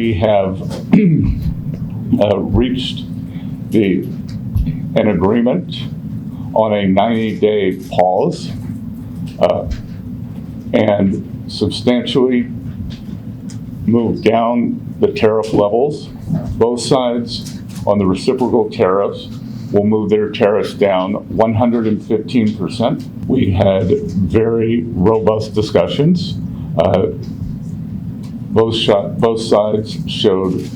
we have reached an agreement on a 90-day pause and substantially move down the tariff levels. Both sides on the reciprocal tariffs will move their tariffs down 115%. We had very robust discussions. Both sides showed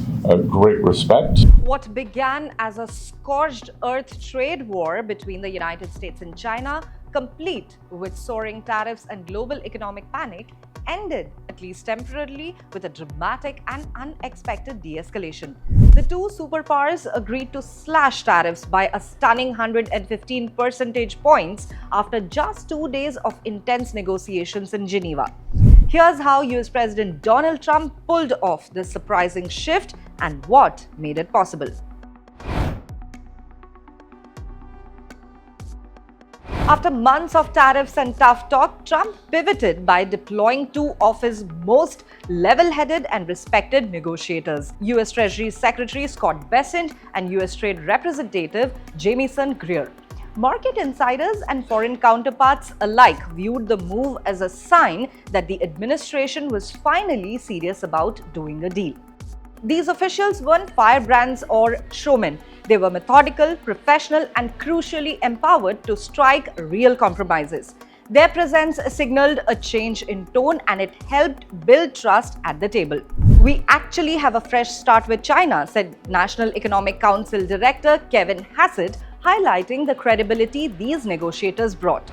great respect. What began as a scorched earth trade war between the United States and China, complete with soaring tariffs and global economic panic, ended, at least temporarily, with a dramatic and unexpected de-escalation. The two superpowers agreed to slash tariffs by a stunning 115 percentage points after just 2 days of intense negotiations in Geneva. Here's how US President Donald Trump pulled off this surprising shift and what made it possible. After months of tariffs and tough talk, Trump pivoted by deploying two of his most level-headed and respected negotiators, US Treasury Secretary Scott Bessent and US Trade Representative Jamieson Greer. Market insiders and foreign counterparts alike viewed the move as a sign that the administration was finally serious about doing a deal. These officials weren't firebrands or showmen. They were methodical, professional, and crucially empowered to strike real compromises. Their presence signaled a change in tone and it helped build trust at the table. "We actually have a fresh start with China," said National Economic Council Director Kevin Hassett, highlighting the credibility these negotiators brought.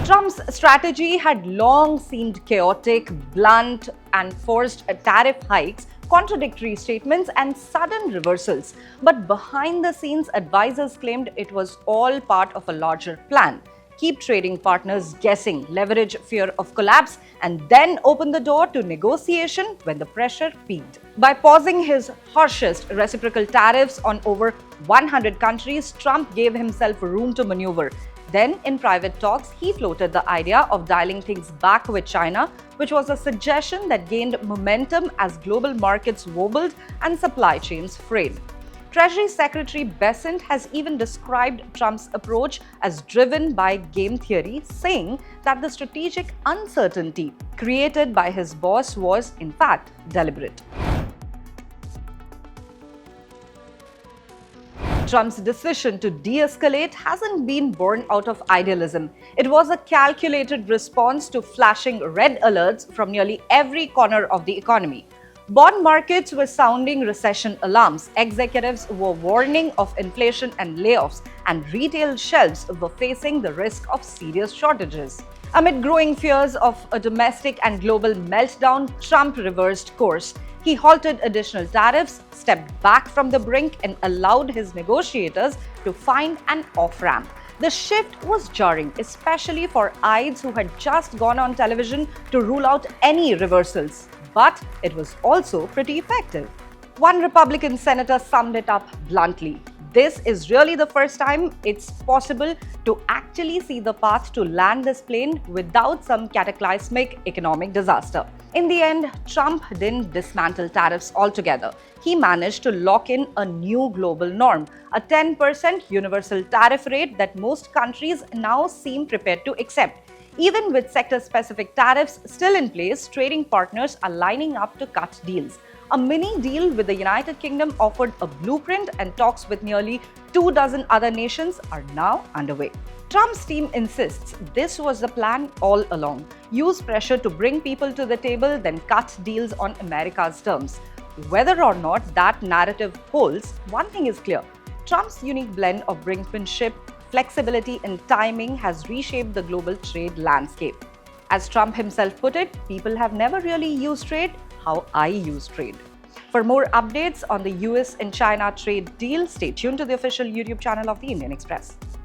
Trump's strategy had long seemed chaotic, blunt, and forced tariff hikes, contradictory statements, and sudden reversals. But behind the scenes, advisors claimed it was all part of a larger plan. Keep trading partners guessing, leverage fear of collapse, and then open the door to negotiation when the pressure peaked. By pausing his harshest reciprocal tariffs on over 100 countries, Trump gave himself room to maneuver. Then, in private talks, he floated the idea of dialing things back with China, which was a suggestion that gained momentum as global markets wobbled and supply chains frayed. Treasury Secretary Bessent has even described Trump's approach as driven by game theory, saying that the strategic uncertainty created by his boss was, in fact, deliberate. Trump's decision to de-escalate hasn't been born out of idealism. It was a calculated response to flashing red alerts from nearly every corner of the economy. Bond markets were sounding recession alarms, executives were warning of inflation and layoffs, and retail shelves were facing the risk of serious shortages. Amid growing fears of a domestic and global meltdown, Trump reversed course. He halted additional tariffs, stepped back from the brink, and allowed his negotiators to find an off-ramp. The shift was jarring, especially for aides who had just gone on television to rule out any reversals. But it was also pretty effective. One Republican senator summed it up bluntly: "This is really the first time it's possible to actually see the path to land this plane without some cataclysmic economic disaster." In the end, Trump didn't dismantle tariffs altogether. He managed to lock in a new global norm, a 10% universal tariff rate that most countries now seem prepared to accept. Even with sector-specific tariffs still in place, trading partners are lining up to cut deals. A mini deal with the United Kingdom offered a blueprint, and talks with nearly 24 other nations are now underway. Trump's team insists this was the plan all along. Use pressure to bring people to the table, then cut deals on America's terms. Whether or not that narrative holds, one thing is clear: Trump's unique blend of brinkmanship, flexibility, and timing has reshaped the global trade landscape. As Trump himself put it, "People have never really used trade how I use trade." For more updates on the US and China trade deal, stay tuned to the official YouTube channel of the Indian Express.